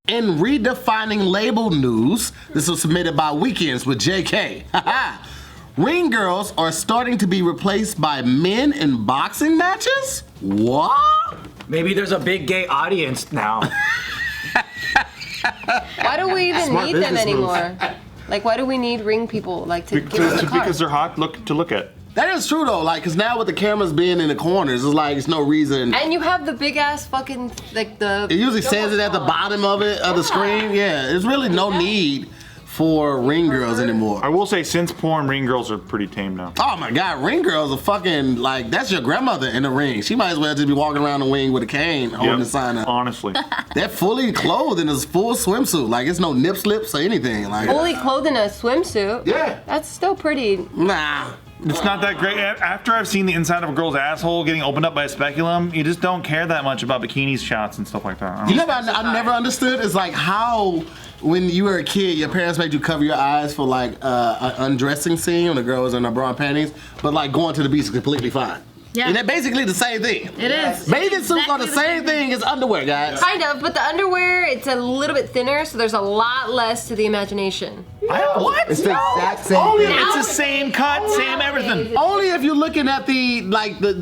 In redefining label news, this was submitted by Weekends with JK. Ring girls are starting to be replaced by men in boxing matches? What? Maybe there's a big gay audience now. Why do we even need them anymore? Like, why do we need ring people like to give us a car? Because they're hot to look at. That is true though, like, cause now with the cameras being in the corners, it's like, it's no reason. And you have the big ass fucking, like the... It usually says it at the bottom of it, of the screen. Yeah, there's really no need for ring girls anymore. I will say, since porn, ring girls are pretty tame now. Oh my God, ring girls are fucking, like, that's your grandmother in the ring. She might as well just be walking around the wing with a cane holding the sign up. Honestly. They're fully clothed in a full swimsuit. Like, it's no nip slips or anything. Like, fully clothed in a swimsuit? Yeah. That's still pretty... Nah. It's not that great. After I've seen the inside of a girl's asshole getting opened up by a speculum, you just don't care that much about bikinis shots and stuff like that. You know what I never understood is like how when you were a kid, your parents made you cover your eyes for like an undressing scene when the girl was in her bra and panties, but like going to the beach is completely fine. Yeah. And they're basically the same thing. It is. Bathing suits are the same thing as underwear, guys. Kind of, but the underwear, it's a little bit thinner, so there's a lot less to the imagination. What? It's the exact same thing. It's the same cut, same everything. Only if you're looking at the like the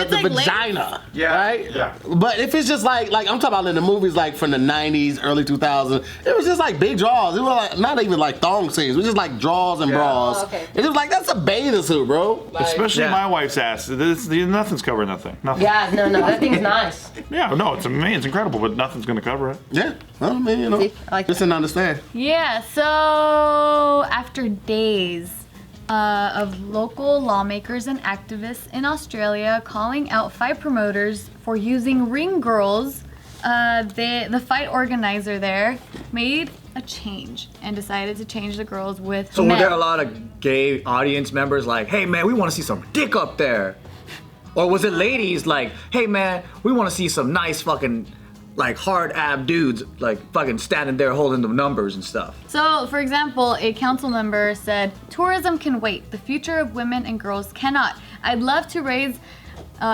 like vagina, yeah. right? Yeah. But if it's just like I'm talking about in the movies like from the 90s, early 2000s, it was just like big drawers. It was like not even like thong scenes. It was just like drawers and bras. Oh, okay. It was like that's a bathing suit, bro. Like, Especially my wife's ass. Nothing's covering that thing. Nothing. Yeah, no, that thing's nice. Yeah, no, it's amazing. It's incredible, but nothing's gonna cover it. Yeah. Well, I mean, you know, See, I like just didn't understand. Yeah, so after days of local lawmakers and activists in Australia calling out fight promoters for using ring girls, the fight organizer there made a change and decided to change the girls with So men. were there a lot of gay audience members like, hey man, we want to see some dick up there? Or was it ladies like, hey man, we want to see some nice fucking like hard ab dudes like fucking standing there holding the numbers and stuff? So, for example, a council member said, tourism can wait. The future of women and girls cannot. I'd love to raise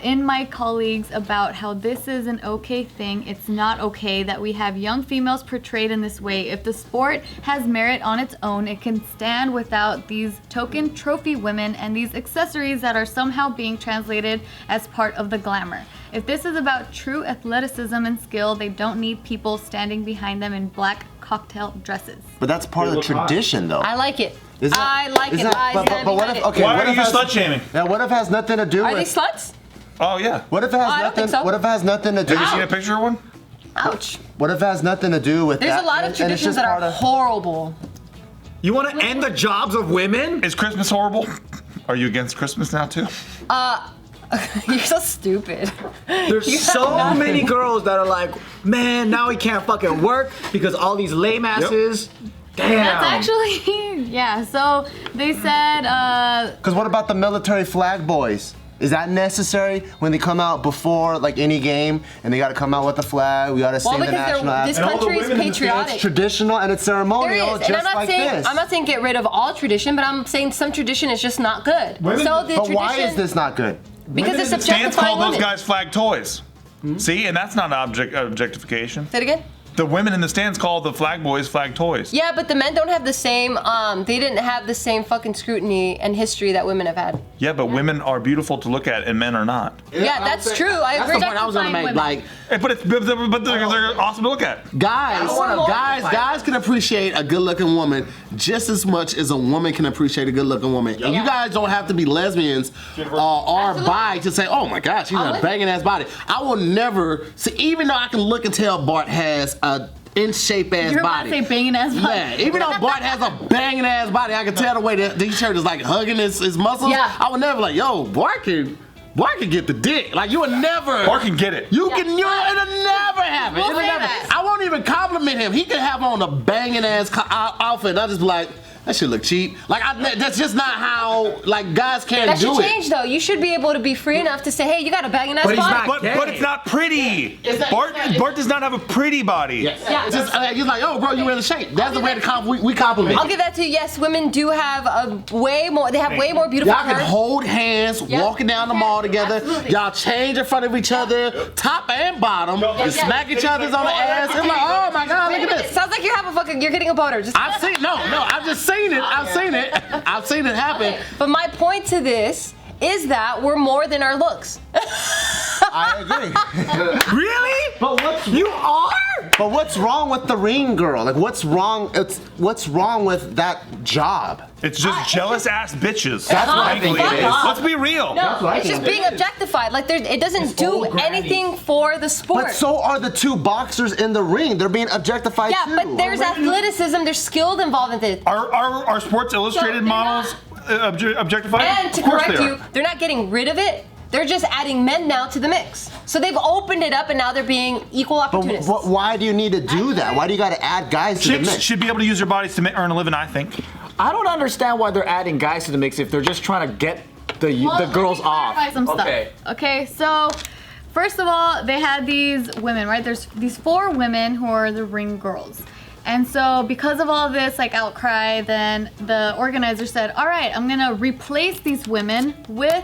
in my colleagues about how this is an okay thing. It's not okay that we have young females portrayed in this way. If the sport has merit on its own, it can stand without these token trophy women and these accessories that are somehow being translated as part of the glamour. If this is about true athleticism and skill, they don't need people standing behind them in black cocktail dresses. But that's part of the tradition, though. I like it. Is that- I like is it. that- I but stand what behind if- it. okay, Why what are if you has- slut shaming? Now, what if it has nothing to do Are they with? sluts? Oh yeah. What if it has I don't nothing? think so. What if it has nothing to do? Have you seen a picture of one? Ouch. What if it has nothing to do with There's that? a lot of and it's traditions just that part are of- horrible. You want to end the jobs of women? Is Christmas horrible? Are you against Christmas now too? You're so stupid. There's so many girls that are like, man, now we can't fucking work because all these lame asses. Damn. That's actually, yeah, so they said, Because what about the military flag boys? Is that necessary when they come out before like any game and they got to come out with the flag? We got to Well, sing the because national this anthem. country is It's patriotic. traditional and it's There ceremonial, is, just and I'm not like saying this. I'm not saying get rid of all tradition, but I'm saying some tradition is just not good. So the but tradition. why is this not good? Because it's Stands objectifying call those women. guys flag toys. See, and that's not an objectification. Say it again. The women in the stands call the flag boys flag toys. Yeah, but the men don't have the same. They didn't have the same fucking scrutiny and history that women have had. Yeah, but women are beautiful to look at and men are not. Yeah, that's true. I That's agree. the point I was gonna make. women. Like, Hey, but they're awesome to look at. guys can appreciate a good-looking woman just as much as a woman can appreciate a good-looking woman. And you guys don't have to be lesbians or bi to say, "Oh my gosh, she's got a banging ass body." I will never see, even though I can look and tell Bart has a in shape ass you're about body. to say banging ass body. Yeah, even though Bart has a banging ass body, I can tell the way that the shirt is like hugging his muscles. Yeah. I would never like, yo, Bart can get the dick. Like you would never. Bart can get it. It'll never happen. We'll It'll say never. that. I won't even compliment him. He could have on a banging ass outfit. And I'll just be like, that shit look cheap. Like, that's just not how, like, guys can't That do should it. change though. You should be able to be free enough to say, hey, you got a banging ass But he's body. not But it's not pretty. that- Bart does not have a pretty body. Yeah. It's just, he's like, oh, bro, you in the shape. That's the way to we compliment. I'll give that to you. Yes, women do have way more beautiful Y'all can curves. hold hands, Yeah. walking down the mall together. Absolutely. Y'all change in front of each other, top and bottom. You smack each other's on the ass. It's like, oh my God, look at this. Sounds like you're getting a boner. Just I've seen I've just seen it. I've seen it happen. But my point to this is that we're more than our looks. I agree. Really? But what's You are? But what's wrong with the ring girl? Like, what's wrong? What's wrong with that job? It's just jealous ass bitches. That's what I think Fuck it is. off. Let's be real. No, I it's just think. being objectified. Like it doesn't do anything for the sport. But so are the two boxers in the ring. They're being objectified yeah, too. but there's athleticism, there's skill involved in it. Are Sports Illustrated they're models objectified? And to Of course correct they you, are. they're not getting rid of it. They're just adding men now to the mix. So they've opened it up and now they're being equal But opportunists. why do you need to do that? Why do you got to add guys to the Chicks mix? should be able to use their bodies to earn a living, I think. I don't understand why they're adding guys to the mix if they're just trying to get the girls let me off. clarify some stuff. Okay. Okay, so first of all, they had these women, right? There's these 4 women who are the ring girls. And so because of all this like outcry, then the organizer said, all right, I'm gonna replace these women with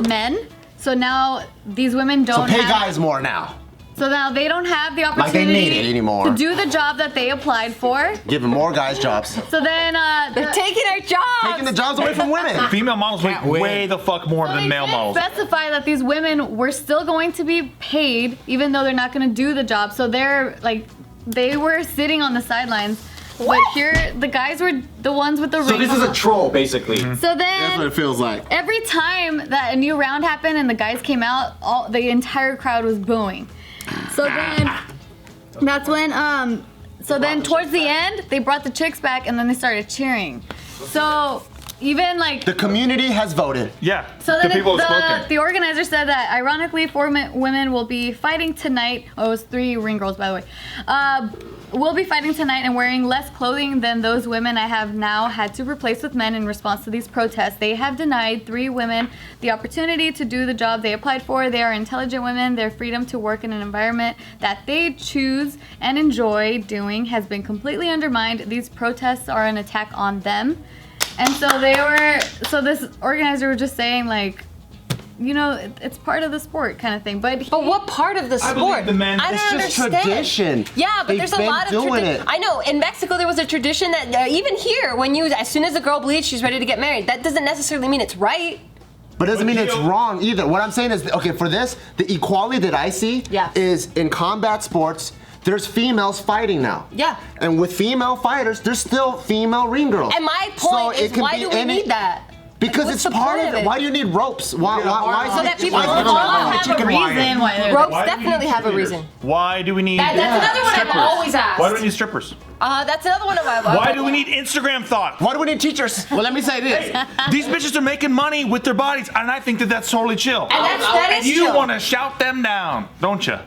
men. So now these women So don't pay have, guys more now. so now they don't have the Like they opportunity need it anymore. to do the job that they applied for. Giving more guys jobs. So then they're taking our jobs. Taking the jobs away from women. Female models make Can't win. way the fuck more So than they male did models. specify that these women were still going to be paid, even though they're not going to do the job. So they were sitting on the sidelines. But here, the guys were the ones with the ring. So this is a troll, basically. So That's what then, it feels like. every time that a new round happened and the guys came out, the entire crowd was booing. So then, that's when, so then towards the end, they brought the chicks back and then they started cheering. So even like The community has voted. Yeah, So the then people have spoken. the organizer said that ironically 4 women will be fighting tonight. Oh, it was 3 ring girls, by the way. Will be fighting tonight and wearing less clothing than those women I have now had to replace with men in response to these protests. They have denied 3 women the opportunity to do the job they applied for. They are intelligent women. Their freedom to work in an environment that they choose and enjoy doing has been completely undermined. These protests are an attack on them. And so this organizer was just saying like, you know, it's part of the sport kind of thing. But what part of the sport? believe the men- I don't It's just understand. tradition. Yeah, but They've there's a been lot of doing tradition. it. I know. In Mexico, there was a tradition that even here, as soon as the girl bleeds, she's ready to get married. That doesn't necessarily mean it's right. But it doesn't mean it's wrong either. What I'm saying is, okay, for this, the equality that I see Yeah. is in combat sports, there's females fighting now. Yeah. And with female fighters, there's still female ring girls. And my point So is, it can why be do we any- need that? Because Like, it's what's the part point of it. Why do you need ropes? Why So is that it- people why- don't all have a reason why they're Ropes Why do we definitely need have a cheerleaders? reason. Why do we need That's another one I've strippers? always asked. Why do we need strippers? That's another one of my. Why do we need Instagram thoughts? Why do we need teachers? Well, let me say this. These bitches are making money with their bodies, and I think that that's totally chill. That And is you chill. want to shout them down, don't you?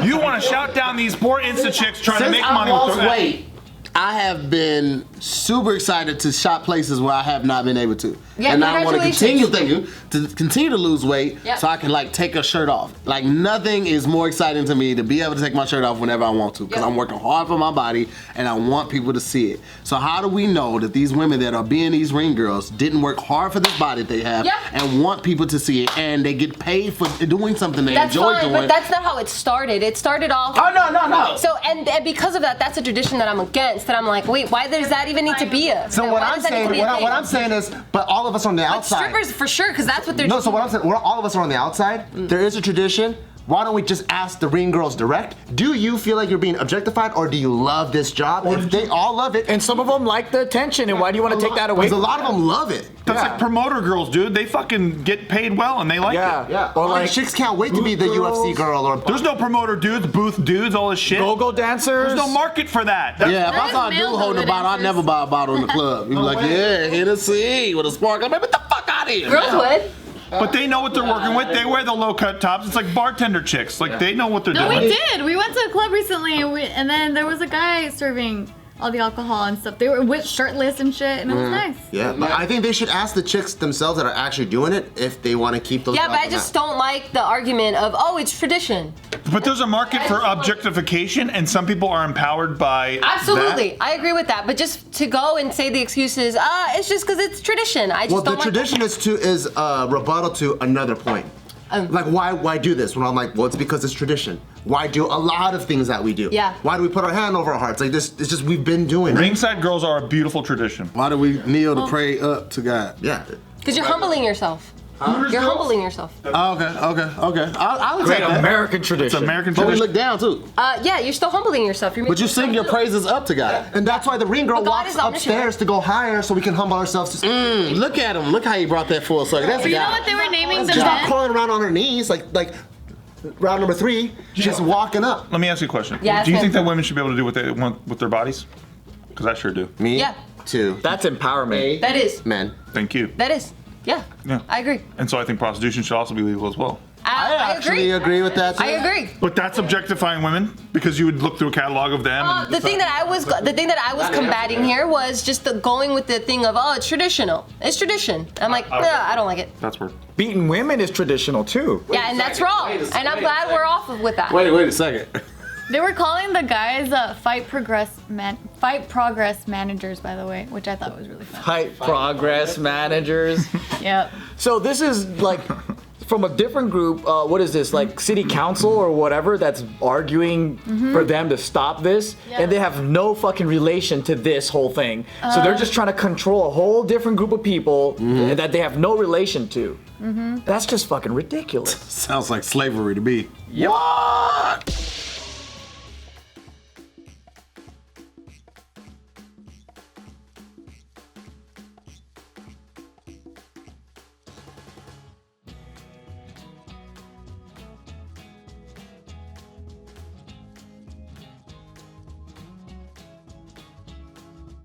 You want to shout down these poor Insta chicks trying to Since make I money lost with their weight, I have been super excited to shop places where I have not been able to. Yeah, and I want to congratulations. continue to lose weight Yep. so I can like take a shirt off. Like nothing is more exciting to me to be able to take my shirt off whenever I want to because Yep. I'm working hard for my body and I want people to see it. So how do we know that these women that are being these ring girls didn't work hard for this body that they have Yep. and want people to see it and they get paid for doing something they That's enjoy fine, doing? but that's not how it started. It started off. Oh no. So and because of that, that's a tradition that I'm against. That I'm like, wait, why does that even need to be a? So what why I'm does that need to saying, be a thing? what I'm saying is, but all of us on the Like outside. strippers for sure, because that's what they're. No, so what I'm saying, all of us are on the outside. There is a tradition. Why don't we just ask the ring girls direct? Do you feel like you're being objectified, or do you love this job? If they all love it, And some of them like the attention, and why do you want to take that away? because a lot of them love it. That's Yeah. like promoter girls, dude. They fucking get paid well and they like Yeah. it. Yeah, Or all like these chicks can't wait to be the booth UFC girls. girl or. There's no promoter dudes, booth dudes, all this shit. go-go dancers. There's no market for that. That's- Yeah, if I That saw a is dude male holding a bottle, I'd dancers. never buy a bottle in the club. You'd be like, yeah, Hennessy with a sparkle. I'm like, what the fuck out of here? Girls would. But they know what they're working with. They wear the low-cut tops. It's like bartender chicks. Like they know what they're No, doing. we did. We went to a club recently, and then there was a guy serving all the alcohol and stuff. They were shirtless and shit, and it was nice. Yeah, but I think they should ask the chicks themselves that are actually doing it if they want to keep those. Yeah, but I just don't like the argument of, oh, it's tradition. But there's a market for objectification, and some people are empowered by Absolutely, that. I agree with that. But just to go and say the excuse is, it's just because it's tradition. I just Well, don't the tradition is rebuttal to another point. Like, why do this? When I'm like, well, it's because it's tradition. Why do a lot of things that we do? Yeah. Why do we put our hand over our hearts? Like this, it's just we've been doing it. Ringside girls are a beautiful tradition. Why do we kneel to pray up to God? Yeah. Because you're humbling yourself. You're humbling yourself. Oh, okay. I'll Great take that. American It's tradition. American But we tradition. look down too. Yeah, you're still humbling yourself. You're But you making sing your yourself praises up to God. And that's why the ring girl But God walks is omniscient. upstairs to go higher so we can humble ourselves. To Look at him. Look how he brought that full circle. That's a You know guy. what they were naming the Stop men? crawling around on her knees like round number 3. She's walking up. Let me ask you a question. Yeah, Do you ask think him. that women should be able to do what they want with their bodies? Because I sure do. Me. Yeah. 2. That's empowerment. That is. Men. Thank you. That is. Yeah. Yeah. I agree. And so I think prostitution should also be legal as well. I Actually agree. agree with that. Too. I agree. But that's objectifying women because you would look through a catalog of them. And The thing that I was combating here was just going with the thing of, oh, it's traditional. It's tradition. I'm like, nah, I don't like it. That's weird. Beating women is traditional too. Yeah, and that's wrong. And I'm glad we're off with that. Wait a second. They were calling the guys fight progress managers, by the way, which I thought was really fun. Hype progress managers. Yep. So this is like from a different group. What is this, like city council or whatever, that's arguing for them to stop this, Yeah. and they have no fucking relation to this whole thing. So they're just trying to control a whole different group of people that they have no relation to. That's just fucking ridiculous. Sounds like slavery to me. What?